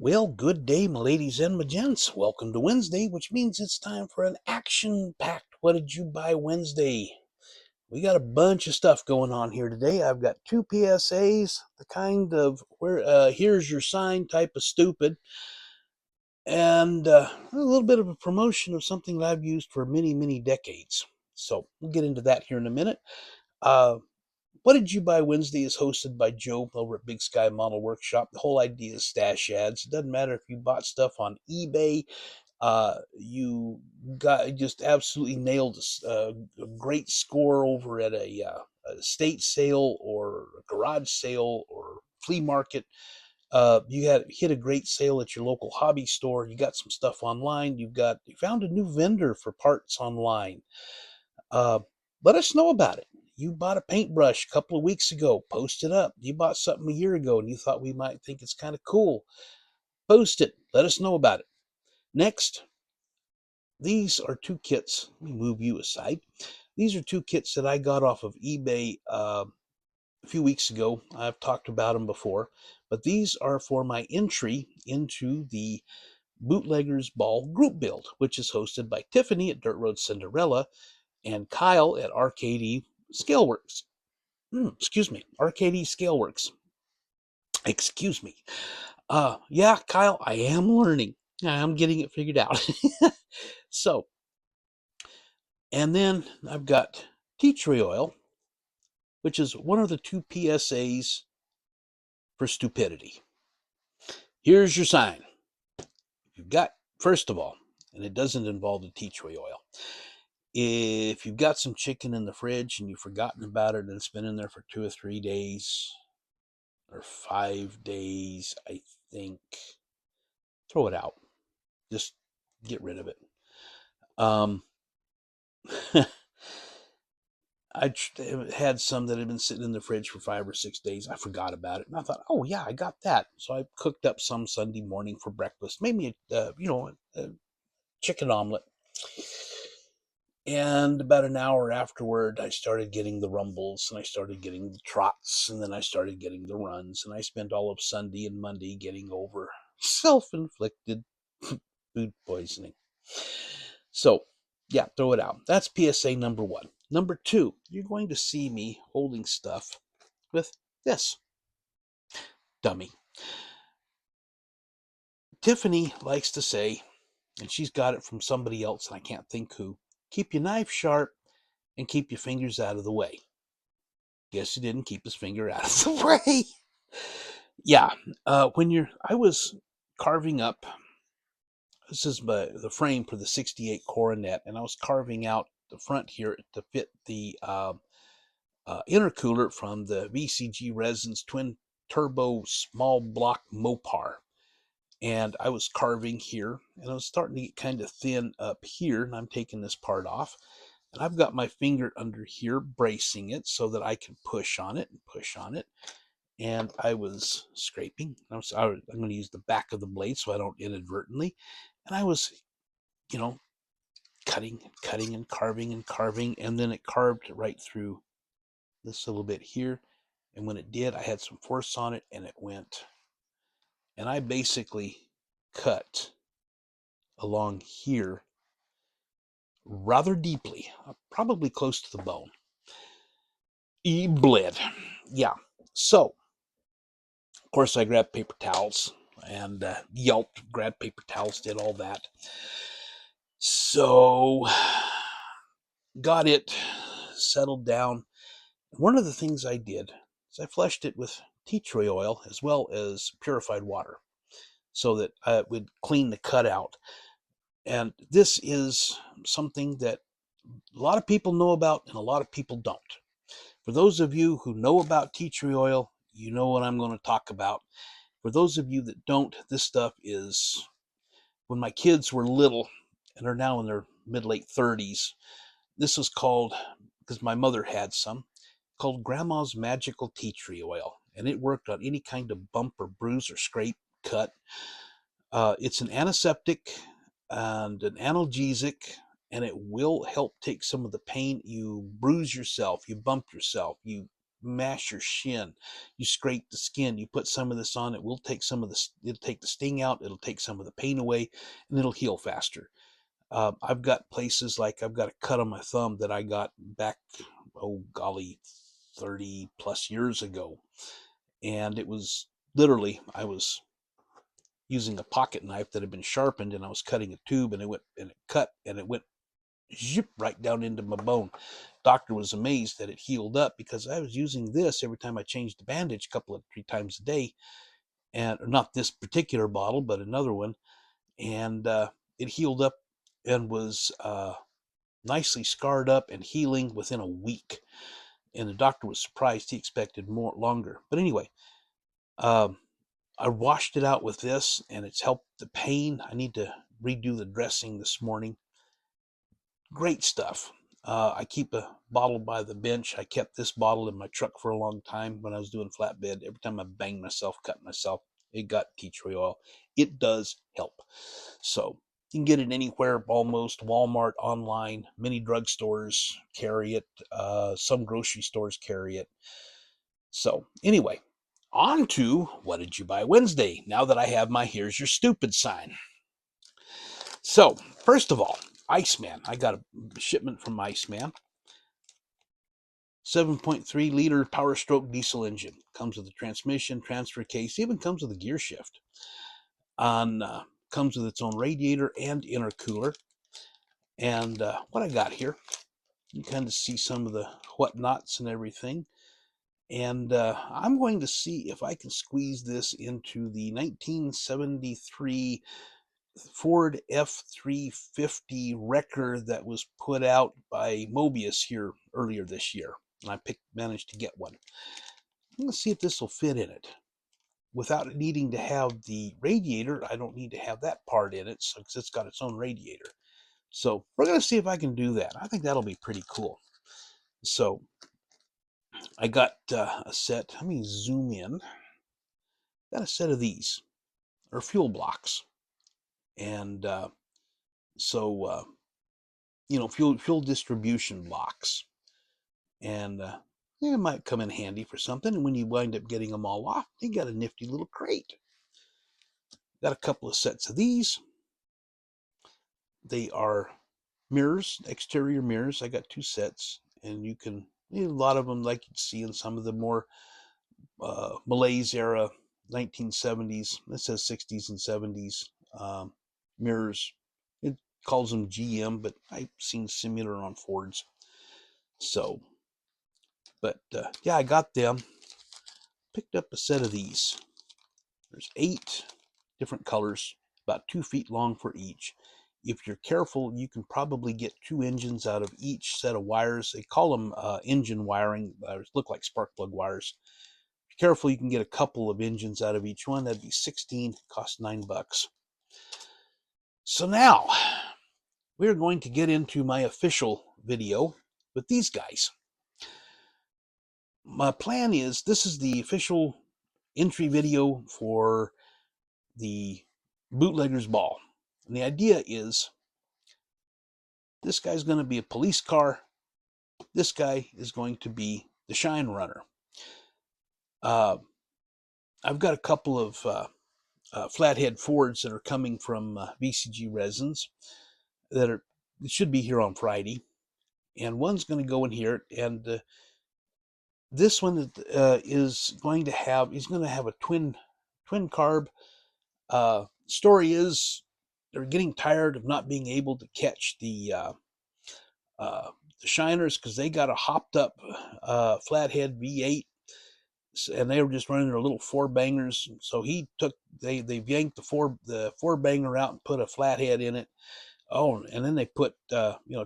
Well, good day, my ladies and my gents. Welcome to Wednesday, which means it's time for an action-packed What Did You Buy Wednesday? We got a bunch of stuff going on here today. I've got two PSAs, the kind of here's your sign type of stupid, and a little bit of a promotion of something that I've used for many, many decades. So we'll get into that here in a minute. Uh, what Did You Buy Wednesday is hosted by Joe over at Big Sky Model Workshop. The whole idea is stash ads. It doesn't matter if you bought stuff on eBay, you got just absolutely nailed a great score over at a estate sale or a garage sale or flea market. You had hit a great sale at your local hobby store. You got some stuff online. You found a new vendor for parts online. Uh, Let us know about it. You bought a paintbrush a couple of weeks ago. Post it up. You bought something a year ago and you thought we might think it's kind of cool. Post it. Let us know about it. Next, these are two kits. Let me move you aside. These are two kits that I got off of eBay a few weeks ago. I've talked about them before, but these are for my entry into the Bootleggers Ball group build, which is hosted by Tiffany at Dirt Road Cinderella and Kyle at Arcade Scaleworks. Arcade Scaleworks. Excuse me. Yeah, Kyle, I am learning. I'm getting it figured out. So, and then I've got tea tree oil, which is one of the two PSAs for stupidity. Here's your sign. You've got, first of all, and it doesn't involve the tea tree oil. If you've got some chicken in the fridge and you've forgotten about it and it's been in there for 2 or 3 days or 5 days, I think, throw it out. Just get rid of it. I had some that had been sitting in the fridge for 5 or 6 days. I forgot about it, and I thought, "Oh yeah, I got that." So I cooked up some Sunday morning for breakfast, made me a chicken omelet. And about an hour afterward, I started getting the rumbles, and I started getting the trots, and then I started getting the runs, and I spent all of Sunday and Monday getting over self-inflicted food poisoning. So, yeah, throw it out. That's PSA number 1. Number 2, you're going to see me holding stuff with this dummy. Tiffany likes to say, and she's got it from somebody else, and I can't think who, keep your knife sharp and keep your fingers out of the way. Guess he didn't keep his finger out of the way. Yeah, I was carving up, this is the frame for the 68 Coronet, and I was carving out the front here to fit the intercooler from the VCG Resins Twin Turbo Small Block Mopar. And I was carving here, and I was starting to get kind of thin up here, and I'm taking this part off. And I've got my finger under here bracing it so that I can push on it and push on it. And I was scraping. I'm going to use the back of the blade so I don't inadvertently. And I was, cutting and carving, and then it carved right through this little bit here. And when it did, I had some force on it, and it went. And I basically cut along here rather deeply, probably close to the bone. Bled. Yeah. So, of course, I grabbed paper towels and yelped, grabbed paper towels, did all that. So, got it settled down. One of the things I did is I flushed it with tea tree oil as well as purified water so that it would clean the cut out. And this is something that a lot of people know about and a lot of people don't. For those of you who know about tea tree oil, you know what I'm going to talk about. For those of you that don't, this stuff is, when my kids were little and are now in their mid-late 30s, this was called, because my mother had some, called Grandma's Magical Tea Tree Oil. And it worked on any kind of bump or bruise or scrape, cut. It's an antiseptic and an analgesic, and it will help take some of the pain. You bruise yourself, you bump yourself, you mash your shin. You scrape the skin. You put some of this on. It will take some of the. It'll take the sting out. It'll take some of the pain away, and it'll heal faster. I've got places like I've got a cut on my thumb that I got back, oh golly, 30 plus years ago, and it was literally I was using a pocket knife that had been sharpened, and I was cutting a tube, and it went zip right down into my bone. Doctor was amazed that it healed up because I was using this every time I changed the bandage a couple of 3 times a day, and not this particular bottle, but another one, and it healed up and was nicely scarred up and healing within a week. And the doctor was surprised; he expected longer. But anyway, um, I washed it out with this, and it's helped the pain. I need to redo the dressing this morning. Great stuff. I keep a bottle by the bench. I kept this bottle in my truck for a long time when I was doing flatbed. Every time I banged myself, cut myself, it got tea tree oil. It does help. So you can get it anywhere, almost Walmart, online. Many drugstores carry it. Some grocery stores carry it. So anyway, on to what did you buy Wednesday? Now that I have my here's your stupid sign. So first of all, Iceman. I got a shipment from Iceman. 7.3 liter Power Stroke diesel engine. Comes with a transmission, transfer case, even comes with a gear shift. Comes with its own radiator and intercooler. And what I got here, you kind of see some of the whatnots and everything. And I'm going to see if I can squeeze this into the 1973 Ford F350 wrecker that was put out by Mobius here earlier this year. And I managed to get one. I'm going to see if this will fit in it. Without needing to have the radiator, I don't need to have that part in it, so because it's got its own radiator. So we're going to see if I can do that. I think that'll be pretty cool. So I got a set. Let me zoom in. Got a set of these, or fuel blocks, and fuel distribution blocks, and it might come in handy for something. And when you wind up getting them all off, you got a nifty little crate. Got a couple of sets of these. They are mirrors, exterior mirrors. I got 2 sets, and you can a lot of them like you'd see in some of the more Malaise era 1970s. It says 60s and 70s mirrors. It calls them GM, but I've seen similar on Fords. So, but yeah, I got them. Picked up a set of these. There's 8 different colors, about 2 feet long for each. If you're careful, you can probably get 2 engines out of each set of wires. They call them engine wiring. Look like spark plug wires. If you're careful, you can get a couple of engines out of each one. That'd be 16, cost $9. So now we're going to get into my official video with these guys. My plan is this is the official entry video for the Bootleggers Ball. And the idea is this guy's going to be a police car. This guy is going to be the shine runner. I've got a couple of flathead Fords that are coming from VCG Resins that should be here on Friday. And one's going to go in here, and this one is going to have, he's going to have a twin carb. Story is they're getting tired of not being able to catch the shiners because they got a hopped up flathead V8, and they were just running their little 4-bangers. So they yanked the 4-banger out and put a flathead in it. Oh, and then they put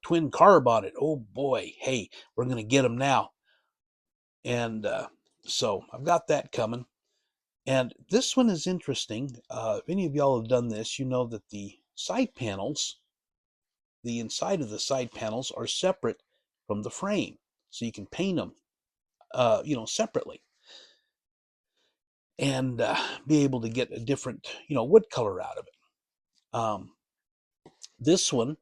twin carb on it. Oh boy, hey, we're gonna get them now. And so I've got that coming. And this one is interesting. If any of y'all have done this, you know that the side panels, the inside of the side panels are separate from the frame. So you can paint them, separately. And be able to get a different, wood color out of it. This one,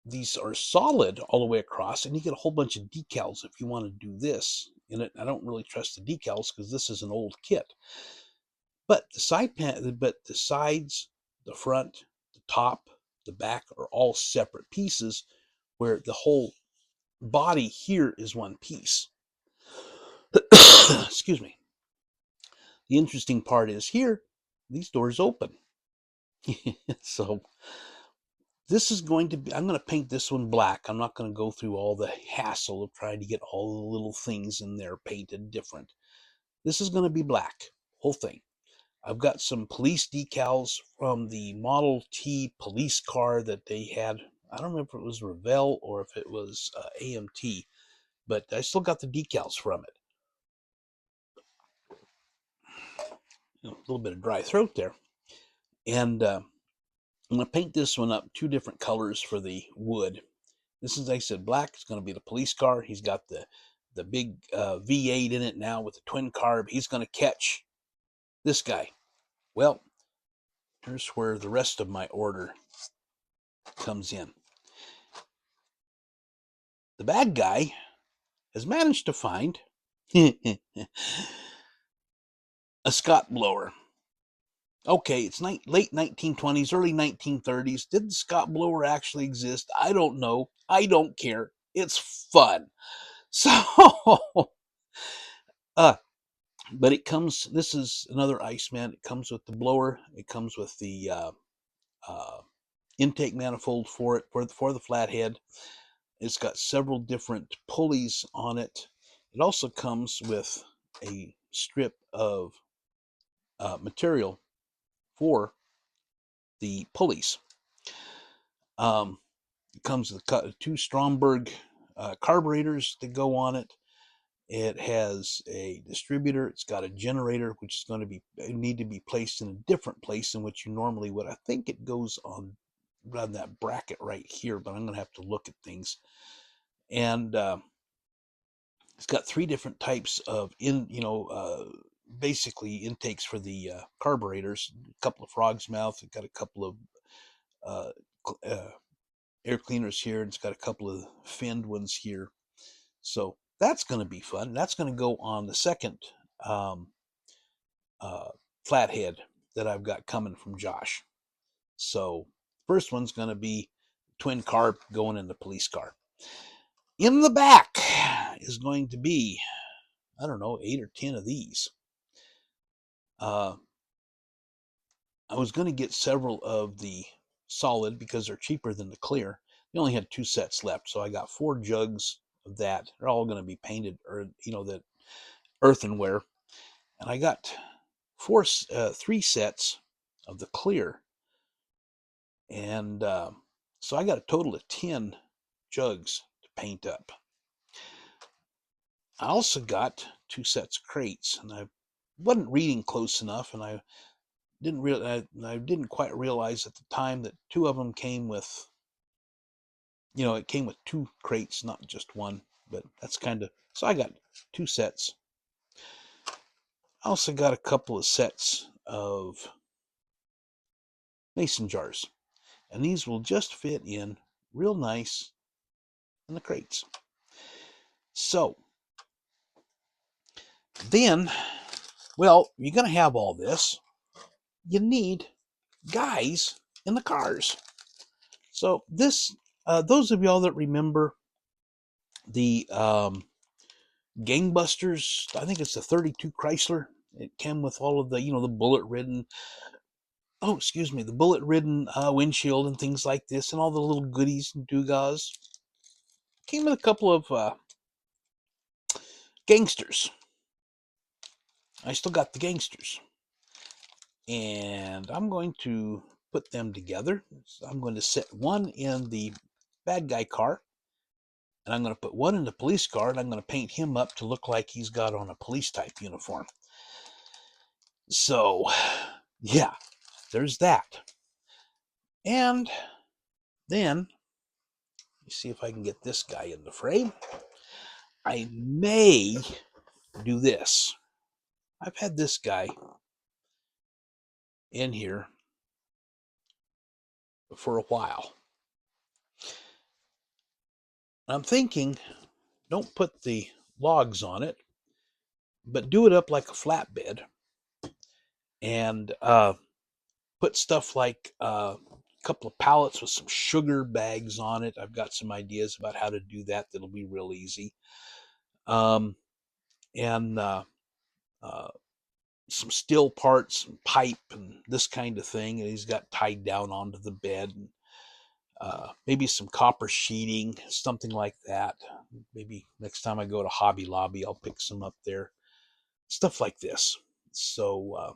these are solid all the way across, and you get a whole bunch of decals if you want to do this. in it. I don't really trust the decals because this is an old kit. But the sides, the front, the top, the back are all separate pieces, where the whole body here is one piece. Excuse me. The interesting part is here, these doors open. So this is going to be, I'm going to paint this one black. I'm not going to go through all the hassle of trying to get all the little things in there painted different. This is going to be black, whole thing. I've got some police decals from the Model T police car that they had. I don't remember if it was Revell or if it was AMT, but I still got the decals from it. A little bit of dry throat there. And I'm going to paint this one up 2 different colors for the wood. This is, like I said, black. It's going to be the police car. He's got the big V8 in it now with the twin carb. He's going to catch this guy. Well, here's where the rest of my order comes in. The bad guy has managed to find a Scott blower. Okay, it's late 1920s, early 1930s. Did the Scott blower actually exist? I don't know. I don't care. It's fun. So, but it comes, this is another Iceman. It comes with the blower. It comes with the intake manifold for it, for the flathead. It's got several different pulleys on it. It also comes with a strip of material for the pulleys. It comes with 2 Stromberg carburetors that go on it. It has a distributor. It's got a generator, which is going to need to be placed in a different place than what you normally would. I think it goes on that bracket right here, but I'm going to have to look at things. And it's got 3 different types of basically intakes for the carburetors. A couple of frog's mouth. It's got a couple of air cleaners here. And it's got a couple of finned ones here. So that's going to be fun. That's going to go on the second flathead that I've got coming from Josh. So first one's going to be twin carb going in the police car. In the back is going to be, I don't know, 8 or 10 of these. I was going to get several of the solid because they're cheaper than the clear. They only had 2 sets left, so I got 4 jugs of that. They're all going to be painted, or that earthenware. And I got 3 sets of the clear, and so I got a total of 10 jugs to paint up. I also got 2 sets of crates, and I wasn't reading close enough, and I didn't quite realize at the time that 2 of them came with, it came with 2 crates, not just 1. But that's kind of, so I got 2 sets. I also got a couple of sets of mason jars, and these will just fit in real nice in the crates. So then, well, you're going to have all this. You need guys in the cars. So this, those of y'all that remember the Gangbusters, I think it's the 32 Chrysler. It came with all of the, the bullet-ridden, the bullet-ridden windshield and things like this, and all the little goodies and doogas. Came with a couple of gangsters. I still got the gangsters. And I'm going to put them together. So I'm going to set one in the bad guy car, and I'm going to put one in the police car, and I'm going to paint him up to look like he's got on a police type uniform. So, yeah, there's that. And then, let's see if I can get this guy in the frame. I may do this. I've had this guy in here for a while. I'm thinking, don't put the logs on it. but do it up like a flatbed and put stuff like a couple of pallets with some sugar bags on it. I've got some ideas about how to do that that'll be real easy. And some steel parts and pipe and this kind of thing. And he's got tied down onto the bed. And maybe some copper sheeting, something like that. Maybe next time I go to Hobby Lobby, I'll pick some up there. Stuff like this. So,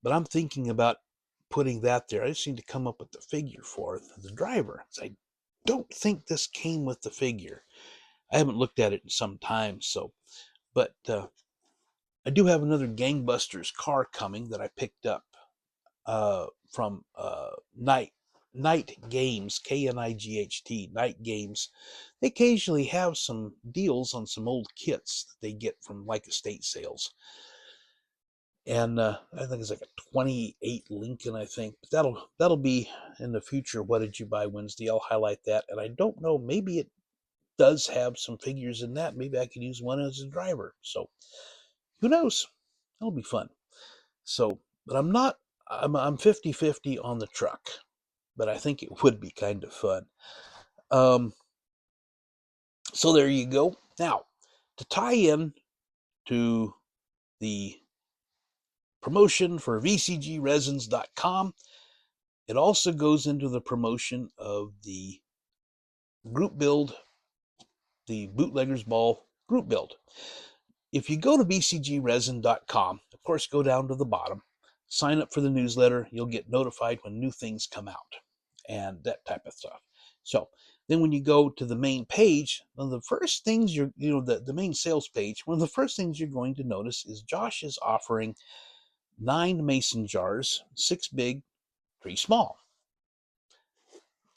but I'm thinking about putting that there. I just need to come up with the figure for the driver. I don't think this came with the figure. I haven't looked at it in some time. So, but I do have another Gangbusters car coming that I picked up from Night Games, Knight, Night Games. They occasionally have some deals on some old kits that they get from like estate sales. And I think it's like a 28 Lincoln, I think. But that'll be in the future. What did you buy Wednesday? I'll highlight that. And I don't know, maybe it does have some figures in that. Maybe I could use one as a driver. So who knows? That'll be fun. So, but I'm 50-50 on the truck, but I think it would be kind of fun. So there you go. Now, to tie in to the promotion for vcgresins.com, it also goes into the promotion of the group build, the Bootleggers Ball group build. If you go to vcgresin.com, of course, go down to the bottom, sign up for the newsletter. You'll get notified when new things come out and that type of stuff. So then when you go to the main page, one of the first things the main sales page, one of the first things you're going to notice is Josh is offering 9 mason jars, 6 big, 3 small.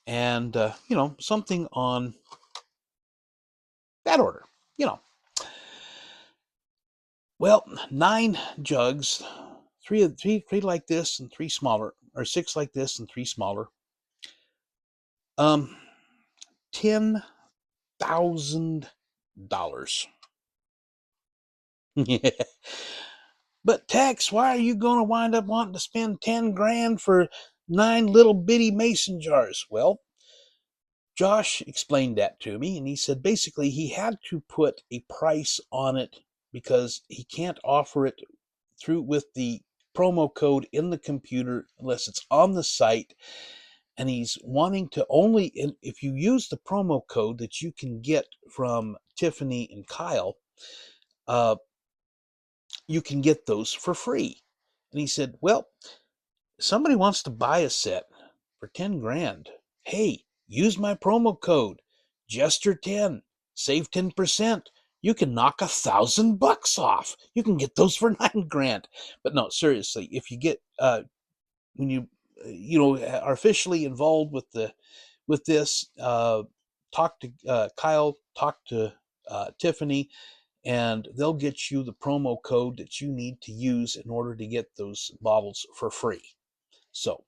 And, something on that order, Well, 9 jugs, three like this and 3 smaller, or 6 like this and 3 smaller. $10,000. But Tex, why are you going to wind up wanting to spend 10 grand for 9 little bitty mason jars? Well, Josh explained that to me, and he said basically he had to put a price on it because he can't offer it through with the promo code in the computer unless it's on the site. And he's wanting to only, if you use the promo code that you can get from Tiffany and Kyle, you can get those for free. And he said, well, somebody wants to buy a set for 10 grand. Hey, use my promo code, Jester10, save 10%. You can knock $1,000 off. You can get those for 9 grand. But no, seriously, if you get, when you, are officially involved with this, talk to Kyle, talk to Tiffany, and they'll get you the promo code that you need to use in order to get those baubles for free. So,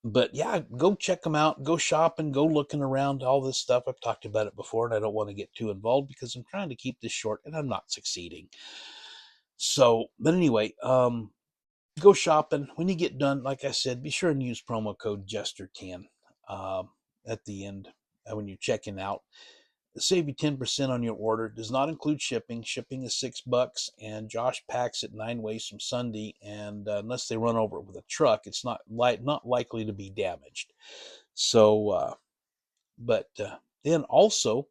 but yeah, go check them out, go shopping, go looking around, all this stuff. I've talked about it before, and I don't want to get too involved because I'm trying to keep this short and I'm not succeeding. So, but anyway, go shopping. When you get done, like I said, be sure and use promo code Jester10 at the end when you're checking out. Save you 10% on your order. Does not include shipping. Shipping is $6, and Josh packs it 9 ways from Sunday. And unless they run over it with a truck, it's not likely to be damaged. So, but then also,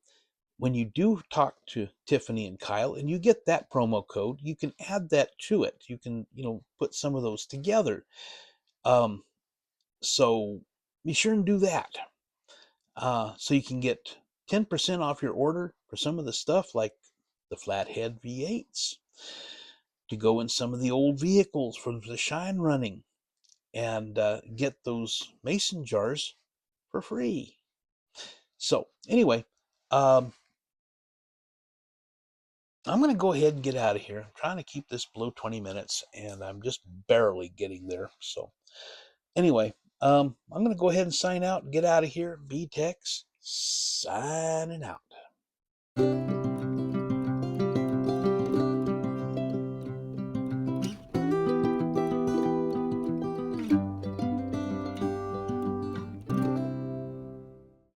when you do talk to Tiffany and Kyle, and you get that promo code, you can add that to it. You can put some of those together. So be sure and do that. So you can get 10% off your order for some of the stuff like the flathead V8s, to go in some of the old vehicles from the shine running, and get those mason jars for free. So anyway, I'm going to go ahead and get out of here. I'm trying to keep this below 20 minutes, and I'm just barely getting there. So anyway, I'm going to go ahead and sign out and get out of here. B-Tex signing out.